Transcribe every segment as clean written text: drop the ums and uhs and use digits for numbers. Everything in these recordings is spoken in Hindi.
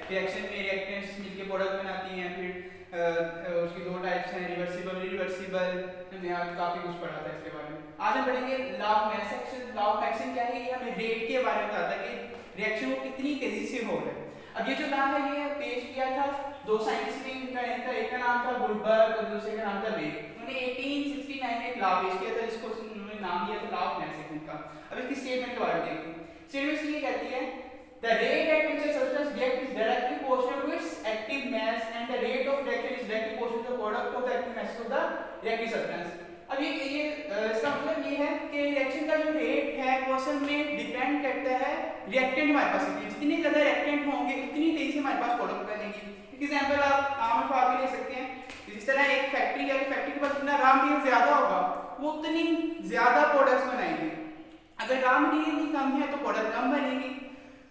रिएक्शन में रिएक्टेंट्स मिलकर प्रोडक्ट बनाती हैं। फिर उसकी दो टाइप्स हैं, रिवर्सिबल इरिवर्सिबल। हमने आज काफ़ी कुछ पढ़ा था इसके बारे में। आज हम पढ़ेंगे law of Maxwell. Law of Maxwell क्या है? ये हमें रेट के बारे में बताता है कि रिएक्शन को कितनी तेजी से हो रहा है। अब ये जो लॉ है ये पेश किया था दो साइंटिस्ट ने, एक का नाम था गुलबर्ग और दूसरे का नाम था वे। उन्होंने 1869 में एक लॉ पेश किया था जिसको उन्होंने नाम दिया था लॉ ऑफ मैक्सवेल का। अब इसकी स्टेटमेंट के बारे में देखते हैं। स्टेटमेंट ये कहती है the rate at which a substance reacts is directly proportional to its active mass and the rate of reaction is directly proportional to the product of the active mass of the reactive substance। अब ये इसका मतलब ये है कि रिएक्शन का जो रेट है वो असल में डिपेंड करता है रिएक्टेंट हमारे पास कितने, जितने ज्यादा रिएक्टेंट होंगे उतनी तेजी से हमारे पास प्रोडक्ट बनेगी। एक एग्जांपल आप आम फॉर्म में ले सकते हैं, जिस तरह एक फैक्ट्री है, फैक्ट्री के पास जितना रॉ मटेरियल ज्यादा होगा वो उतनी ज्यादा प्रोडक्ट्स बनाएगी। अगर रॉ मटेरियल ही कम है तो प्रोडक्ट कम बनेगी।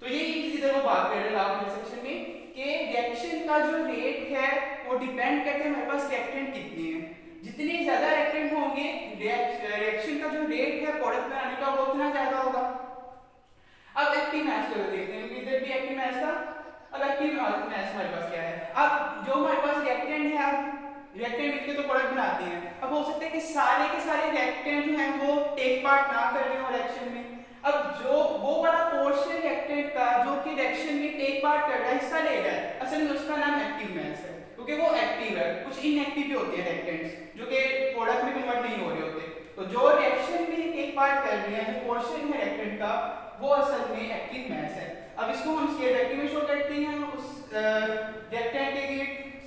तो ये इधर वो बात कर रहे हैं लॉ ऑफ मैक्सवेल में कि रिएक्शन का जो रेट है वो डिपेंड करता है हमारे पास रिएक्टेंट कितने हैं। जितने ज्यादा रिएक्टेंट होंगे रिएक्शन का जो रेट है प्रोडक्ट बनाने का वो उतना ज्यादा होगा। अब एक्टिव मास को देखते हैं, इधर भी एक्टिव मास था। अब एक्टिव मास हमारे पास क्या है? अब जो हमारे पास रिएक्टेंट है, अब रिएक्टेंट मिलकर तो प्रोडक्ट बनाते हैं। अब हो सकता है कि सारे के सारे रिएक्टेंट जो हैं वो टेक पार्ट ना कर रहे हो रिएक्शन में। अब जो वो वाला पोर्शन रिएक्टेंट का जो कि रिएक्शन में टेक पार्ट कर रहा है, हिस्सा ले रहा है, असल में उसका नाम एक्टिव मास है क्योंकि वो एक्टिव है। कुछ इनएक्टिव भी होते हैं रिएक्टेंट्स जो कि प्रोडक्ट में कन्वर्ट नहीं हो रहे होते। तो जो रिएक्शन में टेक पार्ट कर रहे हैं, जो पोर्शन है रिएक्टेंट का, वो असल में एक्टिव मास है। अब इसको हम स्केल फैक्टर में शो करते हैं, उस रिएक्टेंट के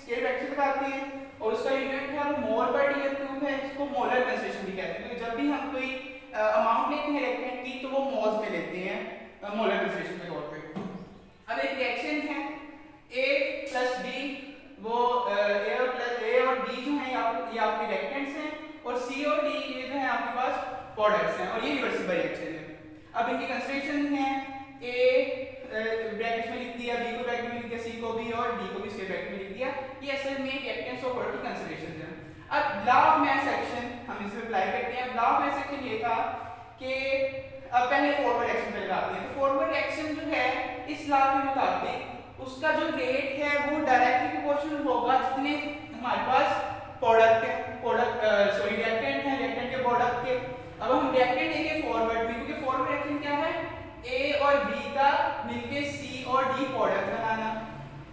स्केल फैक्टर लगाते हैं और उसका यूनिट है वो मोल पर डी क्यूब है। इसको मोलर कंसंट्रेशन भी कहते हैं क्योंकि जब भी हम कोई अमाउंट लेते हैं रिएक्टेंट की तो वो मोल्स में लेते हैं मोलर कंसंट्रेशन के तौर पे। अब एक रिएक्शन है A प्लस B, वो A और B जो है ये आपके रिएक्टेंट्स हैं और C और D ये जो है आपके पास प्रोडक्ट्स हैं और ये रिवर्सिबल रिएक्शन है। अब इनकी कंसंट्रेशन है A ब्रैकेट में लिख दिया, B को ब्रैकेट में लिख दिया, C को भी और D को भी इसके ब्रैकेट में लिख दिया। ये असल में रिएक्टेंट्स और प्रोडक्ट की कंसंट्रेशन है। अब लॉ ऑफ मास एक्शन हम इसे अप्लाई करते हैं। लॉ ऑफ मास एक्शन ये था कि अब पहले फॉरवर्ड एक्शन पे लगाते हैं। तो फॉरवर्ड एक्शन जो है इस लॉ के मुताबिक उसका जो रेट है वो डायरेक्टली प्रोपोर्शनल होगा जितने हमारे पास रिएक्टेंट है, रिएक्टेंट के प्रोडक्ट के। अब हम रिएक्टेंट लेंगे फॉरवर्ड में क्योंकि फॉरवर्ड एक्शन क्या है? A और B का मिलके C और D प्रोडक्ट बनाना।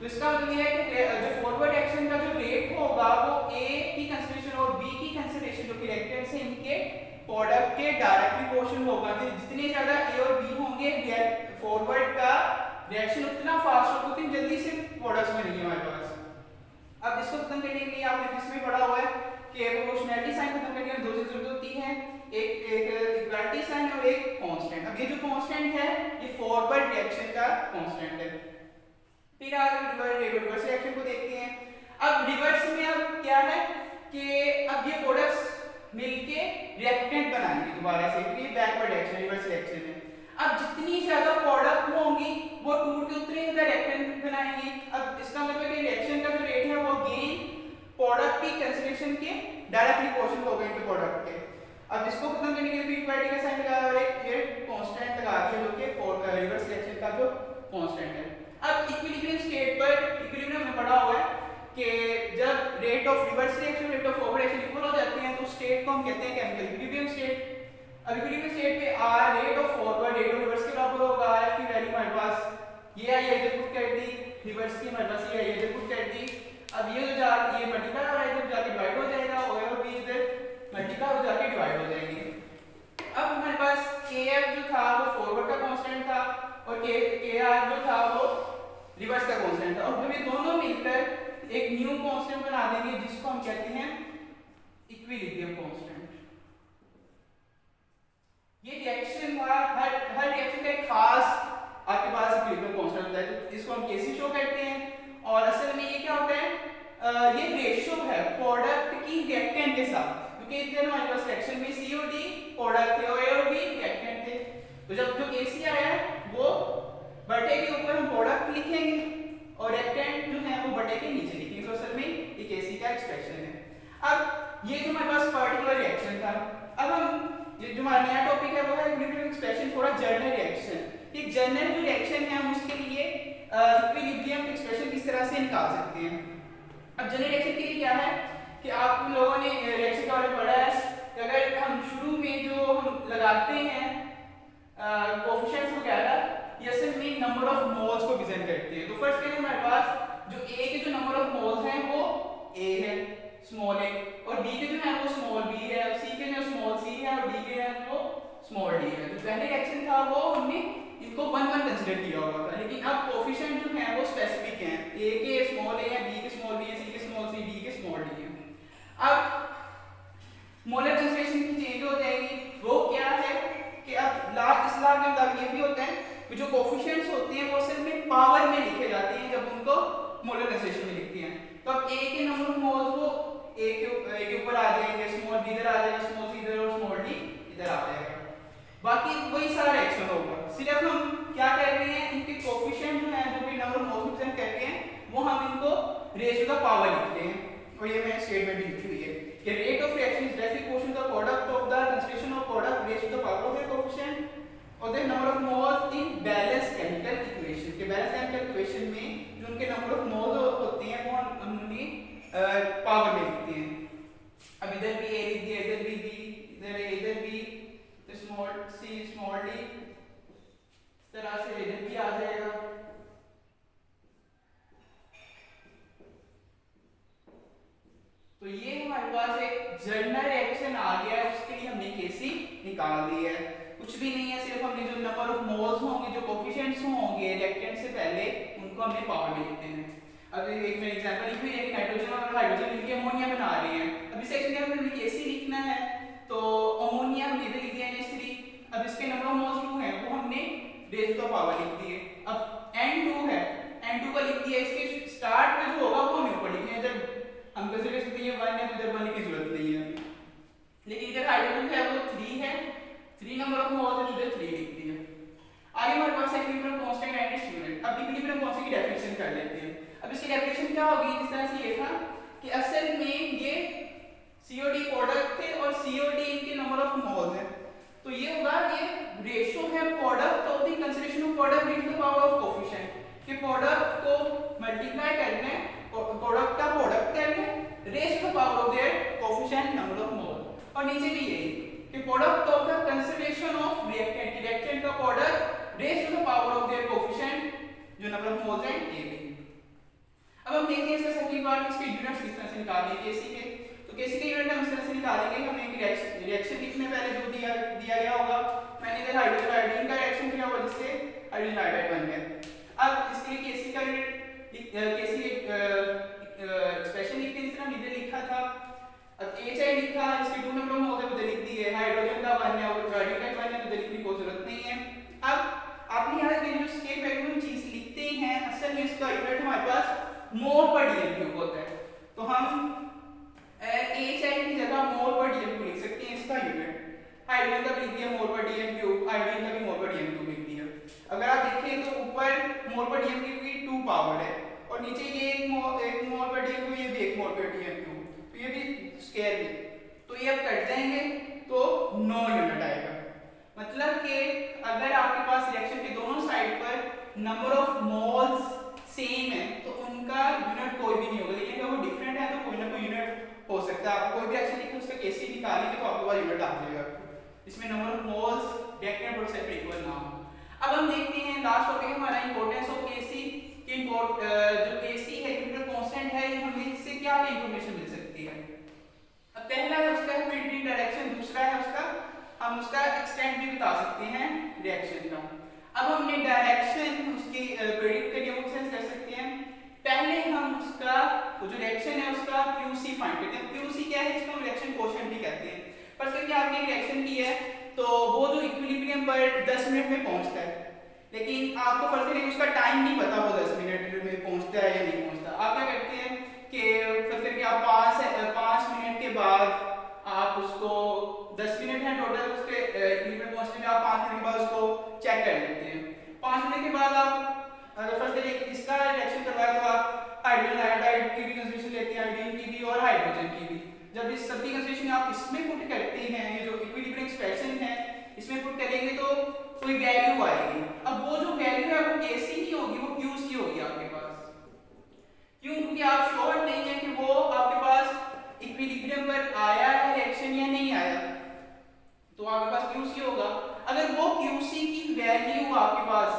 तो इसका मतलब ये है कि जो फॉरवर्ड एक्शन का जो रेट होगा वो A की कंसंट्रेशन और B की कंसंट्रेशन जो रिएक्टेंट्स हैं इनके प्रोडक्ट के डायरेक्टली प्रोपोर्शनल होगा। तो जितने ज्यादा A और B होंगे फॉरवर्ड का रिएक्शन उतना फास्ट होगा, उतनी जल्दी से प्रोडक्ट्स बनेंगे हमारे पास। अब इसको खत्म करने के लिए आपने इसमें पढ़ा हुआ है कि प्रोपोर्शनैलिटी साइन खत्म करने के लिए दो चीजें जरूरत होती है, एक इक्वालिटी साइन और एक कांस्टेंट। अब ये जो कांस्टेंट है ये फॉरवर्ड रिएक्शन का कांस्टेंट है। फिर आगे रिवर्स रिएक्शन को देखते हैं। अब रिवर्स में अब क्या है कि अब ये प्रोडक्ट्स मिलके रिएक्टेंट बनाएंगे दोबारा से, ये बैकवर्ड रिएक्शन रिवर्स रिएक्शन है। अब जितनी ज्यादा प्रोडक्ट होंगी वो टूट के उतने ज्यादा रिएक्टेंट बनाएंगे। अब इसका मतलब है कि रिएक्शन का जो रेट है वो गेन प्रोडक्ट की कंसंट्रेशन के डायरेक्टली प्रोपोर्शनल होगा इनके प्रोडक्ट के। अब इसको खत्म करने के लिए इक्वालिटी का साइन लगा और एक ये कांस्टेंट लगा दिया जो कि रिवर्स रिएक्शन का जो कांस्टेंट है। अब इक्विलिब्रियम स्टेट पर इक्विलिब्रियम में पढ़ा हुआ है कि जब rate of reverse reaction rate of forward reaction equal हो जाते हैं तो स्टेट को हम कहते हैं केमिकल इक्विलिब्रियम स्टेट। अब इक्विलिब्रियम स्टेट पे R rate of forward rate of reverse के बराबर होगा। R की वैल्यू हमारे पास ये आई इधर पुट कर दी, रिवर्स की हमारे पास ये आई इधर पुट कर दी। अब ये जो ये मल्टीप्लाई हो रहा है इधर जाके डिवाइड हो जाएगा और भी इधर मल्टीप्लाई हो जाके डिवाइड हो जाएंगे। अब हमारे पास Kf जो था वो फॉरवर्ड का कांस्टेंट था और Kr जो था वो रिवर्स का कांस्टेंट था और जब ये दोनों मिलकर एक न्यू कांस्टेंट बना देंगे जिसको हम कहते हैं इक्विलिब्रियम कांस्टेंट। ये रिएक्शन का हर रिएक्शन का एक खास आपके पास इक्विलिब्रियम कांस्टेंट होता है, तो इसको हम कैसे शो करते हैं और असल में ये क्या होता है? ये रेशियो है प्रोडक्ट की रिएक्टेंट के साथ, क्योंकि इधर हमारे पास रिएक्शन में C और D प्रोडक्ट थे और A और B रिएक्टेंट थे। तो जब जो Kc आया वो बटे के ऊपर हम प्रोडक्ट लिखेंगे और रिएक्टेंट जो है वो बटे के नीचे लिखेंगे। तो असल में ये Kc का एक्सप्रेशन है। अब ये जो हमारे पास पर्टिकुलर रिएक्शन था। अब हम ये जो हमारा नया टॉपिक है वो है equilibrium expression for a general reaction. एक जनरल जो रिएक्शन है हम उसके लिए इक्विलिब्रियम एक्सप्रेशन तरह से निकाल सकते हैं। अब जनरल रिएक्शन के लिए क्या है कि आप लोगों ने रिएक्शन का पढ़ा है कि अगर हम शुरू में जो हम लगाते हैं कोफिशिएंट्स वगैरह ये असल में नंबर ऑफ मोल्स को प्रेजेंट करते हैं। तो फर्स्ट के लिए हमारे पास जो ए के जो नंबर ऑफ मोल्स हैं वो ए है स्मॉल ए, और बी के जो है वो स्मॉल बी है, और सी के जो स्मॉल सी है, और डी के है वो स्मॉल डी है। तो पहले रिएक्शन था वो हमने इनको 1 1 कंसीडर किया हुआ था, लेकिन अब कोफिशिएंट जो है वो स्पेसिफिक हैं, ए के स्मॉल ए है, बी के स्मॉल बी है, सी के स्मॉल सी, डी के स्मॉल डी है। अब मोलर कंसंट्रेशन की चेंज हो जाएगी, वो क्या है कि अब इस लॉ के मुताबिक ये भी होता है कि जो कोफिशिएंट्स होते हैं वो असल में पावर में लिखे जाते हैं जब उनको मोलर कंसंट्रेशन में लिखते हैं। तो अब ए के नंबर ऑफ मोल्स वो ए के ऊपर आ जाएंगे, स्मॉल बी इधर आ जाएगा, स्मॉल सी इधर, और स्मॉल डी इधर आ जाएगा। बाकी वही सारा रिएक्शन होगा, सिर्फ हम क्या कर रहे हैं इनके कोफिशिएंट जो है जो भी नंबर ऑफ मोल्स रिप्रेजेंट करते हैं वो हम इनको रेज टू द पावर लिखते हैं। और ये मैंने स्टेटमेंट भी लिखी हुई है कि rate of reaction is directly proportional to the product of the concentration of product raise to the power of the coefficient और the number of moles in balance chemical equation. के बैलेंस केमिकल इक्वेशन में जो उनके नंबर ऑफ मोल्स होते हैं वो हम उनकी पावर में लिखते हैं। अब इधर भी ए लिख दिया, इधर भी बी, इधर ए, इधर बी, तो स्मॉल सी स्मॉल डी इस तरह से इधर भी आ जाएगा। तो ये हमारे पास एक जर्नल रिएक्शन आ गया है, उसके लिए हमने केसी निकाल दी है। कुछ भी नहीं है, सिर्फ हमने जो नंबर ऑफ मोल्स होंगे, जो कोफिशिएंट्स होंगे रिएक्टेंट से पहले, उनको हमने पावर में लिखते हैं। अब एक मैं एग्जांपल लिख रही है कि नाइट्रोजन और हाइड्रोजन मिलकर अमोनिया बना रहे हैं। अब इस सेक्शन में हमें केसी लिखना है, तो अमोनिया हमने इधर लिख दिया NH3। अब इसके नंबर ऑफ मोल्स 2 हैं, वो हमने रेज़ टू द पावर लिख दिए। अब N2 है, N2 का लिख दिया, इसके स्टार्ट पे जो होगा वो हमें ऊपर लिखना है। जब हम कंसीडर करते हैं 1 है तो इधर 1 की जरूरत नहीं है, लेकिन इधर हाइड्रोजन है वो 3 है, 3 नंबर ऑफ मोल्स है, इधर 3 लिख दिया। आगे हमारे पास equilibrium constant and its unit. अब इक्विलिब्रियम कांस्टेंट की डेफिनेशन कर लेते हैं। अब इसकी डेफिनेशन क्या होगी, जिस तरह से ये था कि असल में ये COD प्रोडक्ट थे और COD इनके नंबर ऑफ मोल्स हैं, तो ये होगा ये रेशियो है product of the consideration of product raise to the power of coefficient, कि प्रोडक्ट को मल्टीप्लाई करना है, प्रोडक्ट का प्रोडक्ट करना है raise to the power of their coefficient number of mole. और नीचे भी यही कि product of the consideration of reactant का product raise to the power of their coefficient जो नंबर ऑफ मोल्स हैं ये भी। अब हम देखते हैं इसका सेकंड पार्ट, इसके यूनिट्स किस तरह से निकालने केसी के। तो केसी के यूनिट हम इस तरह से निकालेंगे, हमें एक रिएक्शन लिखने पहले जो दिया गया होगा, मैंने इधर हाइड्रोजन आयोडीन का रिएक्शन किया होगा जिससे हाइड्रोजन आयोडाइड बन गया। अब इसके लिए केसी का यूनिट केसी एक्सप्रेशन लिखते हैं, इस तरह इधर लिखा था। अब HI लिखा, इसके 2 नंबर मोल्स है उधर लिख दिए, हाइड्रोजन का 1 है और आयोडीन का 1 है, उधर लिखने की कोई जरूरत नहीं है। अब आपने यहाँ पे जो स्टेट वैल्यू चीज लिखते हैं, असल में इसका यूनिट हमारे पास मोल पर डीएम क्यूब होता है, तो हम HI की जगह मोल पर डीएम क्यूब लिख सकते हैं इसका यूनिट। हाइड्रोजन का लिख दिया मोल पर डीएम क्यूब, आयोडीन का भी मोल पर डीएम क्यूब लिख दिया। अगर आप देखें तो ऊपर मोल पर डीएम क्यूब की 2 पावर है और नीचे ये एक मोल पर डीएम क्यूब, ये भी एक मोल पर डीएम क्यूब, तो ये भी स्क्वायर भी, तो ये अब कट जाएंगे तो 9 यूनिट आएगा। मतलब कि अगर आपके पास रिएक्शन के दोनों साइड पर नंबर ऑफ मोल्स सेम है तो उनका यूनिट कोई भी नहीं होगा, लेकिन अगर वो डिफरेंट है तो कोई ना कोई यूनिट हो सकता है। आप कोई भी रिएक्शन लिखें उसका केसी निकालेंगे तो आपके पास यूनिट आ जाएगा, इसमें नंबर ऑफ मोल्स रिएक्टेंट और सेपरेट इक्वल ना हो। अब हम देखते हैं लास्ट टॉपिक हमारा इंपॉर्टेंस ऑफ केसी की। जो केसी है इक्विलिब्रियम कांस्टेंट है, हमें इससे क्या क्या इंफॉर्मेशन मिल सकती है। अब पहला है उसका हीट डायरेक्शन, दूसरा है उसका हम उसका एक्सटेंट भी बता सकते हैं रिएक्शन का। अब हमने डायरेक्शन उसकी प्रेडिक्ट करके वो सेंस कर सकते हैं। पहले हम उसका वो जो रिएक्शन है उसका QC फाइंड करते हैं। QC क्या है, इसको हम रिएक्शन कोएफिशिएंट भी कहते हैं। फर्स्ट करके आपने एक रिएक्शन की है तो वो जो इक्विलिब्रियम पर 10 मिनट में पहुंचता है, लेकिन आपको फर्स्ट करके उसका टाइम नहीं पता वो 10 मिनट में पहुंचता है या नहीं पहुंचता। आप क्या करते हैं कि फर्स्ट करके आप 5 मिनट के बाद आप उसको 10 मिनट है टोटल उसके इक्विलिब्रियम पहुंचने में, आप 5 मिनट के बाद उसको चेक कर लेते हैं। 5 मिनट के बाद आप अगर फर्स्ट करके इसका रिएक्शन करवाए तो आप हाइड्रोजन आयोडाइड की भी कंसंट्रेशन लेते हैं, आयोडीन की भी और हाइड्रोजन की भी। जब इस सबकी कंसंट्रेशन आप इसमें पुट करते हैं, ये जो इक्विलिब्रियम एक्सप्रेशन है इसमें पुट करेंगे तो कोई वैल्यू आएगी। अब वो जो वैल्यू है वो केसी नहीं होगी, वो QC होगी आपके पास। वैल्यू आपके पास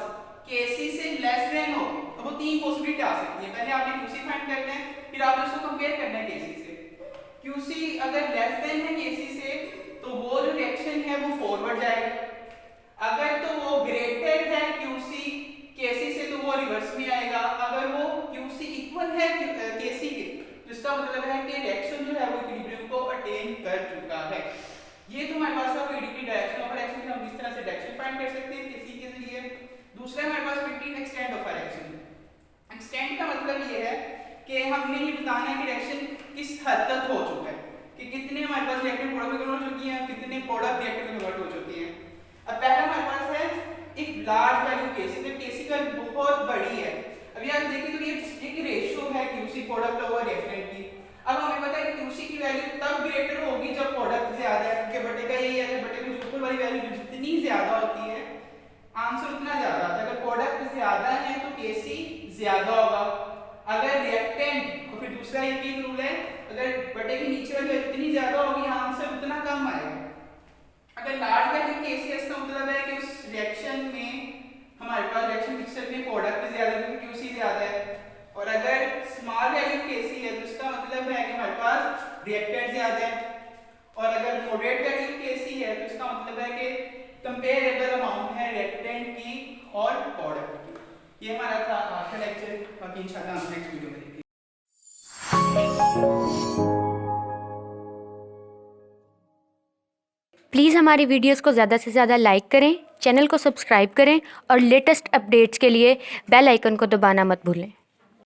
केसी से लेस देन हो तो वो तीन पॉसिबिलिटी आ सकती है। पहले आपने क्यूसी फाइंड करना है, फिर आपने उसको कंपेयर करना है केसी से। क्यूसी अगर लेस देन है केसी से तो वो जो रिएक्शन है वो फॉरवर्ड जाएगा, अगर तो वो ग्रेटर है क्यूसी केसी से तो वो रिवर्स में आएगा, अगर वो क्यूसी इक्वल है केसी के तो इसका मतलब है कि रिएक्शन जो है वो इक्विलिब्रियम को अटेन कर चुका है। ये तो हमारे पास एडीपी डायरेक्शन ऑफ रिएक्शन हम इस तरह से डायरेक्शन फाइंड कर सकते हैं केसी के जरिए। दूसरा हमारे पास between extent of reaction. Extent का मतलब ये है कि हमने ये बताना है कि रिएक्शन किस हद तक हो चुका है, कि कितने हमारे पास रिएक्टेंट प्रोडक्ट में कन्वर्ट हो चुकी हैं, कितने प्रोडक्ट रिएक्टेंट में कन्वर्ट हो चुकी हैं। अब पहला हमारे पास है इफ लार्ज वैल्यू केसी, तो केसी का बहुत बड़ी है। अभी आप देखिए तो ये एक रेशियो है क्यूसी प्रोडक्ट ओवर रिएक्टेंट की। अब हमें पता है कि क्यूसी की वैल्यू तब ग्रेटर होगी जब प्रोडक्ट ज्यादा है, क्योंकि बटे का यही है कि बटे की ऊपर वाली वैल्यू जितनी ज्यादा होती है आंसर उतना ज्यादा आता है। अगर प्रोडक्ट ज्यादा है तो केसी ज्यादा होगा, अगर रिएक्टेंट और फिर दूसरा ये भी रूल है अगर बटे की नीचे वाली जितनी ज्यादा होगी आंसर उतना कम आएगा। अगर लार्ज वैल्यू केसी है इसका मतलब है कि उस रिएक्शन में हमारे पास रिएक्शन मिक्सचर में प्रोडक्ट ज्यादा है क्योंकि क्यूसी ज्यादा है, और अगर स्मॉल वैल्यू केसी है तो इसका मतलब है कि हमारे पास रिएक्टेंट ज्यादा है, और अगर मॉडरेट वैल्यू केसी है तो इसका मतलब है कि कंपेरेबल अमाउंट है रिएक्टेंट की और प्रोडक्ट की। ये हमारा था आज का लेक्चर, बाकी इंशाल्लाह हम नेक्स्ट वीडियो में देखेंगे। प्लीज़ हमारी वीडियोस को ज़्यादा से ज़्यादा लाइक करें, चैनल को सब्सक्राइब करें और लेटेस्ट अपडेट्स के लिए बेल आइकन को दबाना मत भूलें।